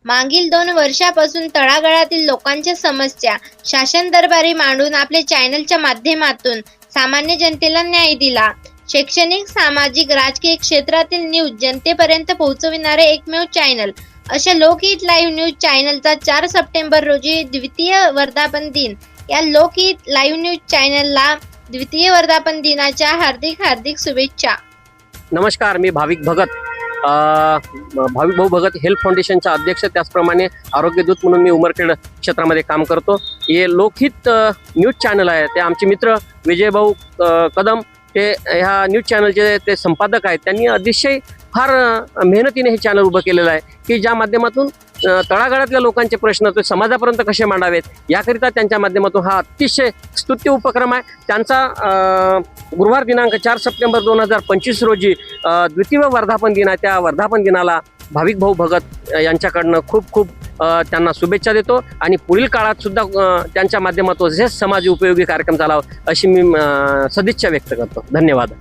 मागील 2 वर्षापासून तळागाळातील लोकांच्या समस्या शासन दरबारी मांडून आपल्या चॅनलच्या माध्यमातून सामान्य जनतेला न्याय दिला. शैक्षणिक, सामाजिक, राजकीय क्षेत्रातील न्यूज जनतेपर्यंत पोहोचविणारे एकमेव चॅनल अशा लोकहित लाईव्ह न्यूज चॅनलचा 4 सप्टेंबर रोजी द्वितीय वर्धापन दिन. या लोकहित लाईव्ह न्यूज चॅनलला द्वितीय वर्धापन दिनाच्या हार्दिक शुभेच्छा. नमस्कार, मी भाविक भगत, भाविक भाऊ भगत हेल्थ फाउंडेशनचा अध्यक्ष, त्याचप्रमाणे आरोग्य दूत म्हणून मी उमरखेड क्षेत्रामध्ये काम करतो. हे लोकहित न्यूज चॅनल आहे, ते आमचे मित्र विजय भाऊ कदम हे ह्या न्यूज चॅनलचे ते संपादक आहेत. त्यांनी अतिशय फार मेहनतीने हे चॅनल उभं केलेलं आहे की ज्या माध्यमातून तळागाळातल्या लोकांचे प्रश्न ते समाजापर्यंत कसे मांडावेत याकरिता त्यांच्या माध्यमातून हा अतिशय स्तुत्य उपक्रम आहे. त्यांचा गुरुवार दिनांक 4 सप्टेंबर 2025 रोजी द्वितीय वर्धापन दिन आहे. त्या वर्धापन दिनाला भाविक भाऊ भगत यांच्याकडनं खूप त्यांना शुभेच्छा देतो आणि पुढील काळात सुद्धा त्यांच्या माध्यमातून हेच समाज उपयोगी कार्यक्रम चालावा अशी मी सदिच्छा व्यक्त करतो. धन्यवाद.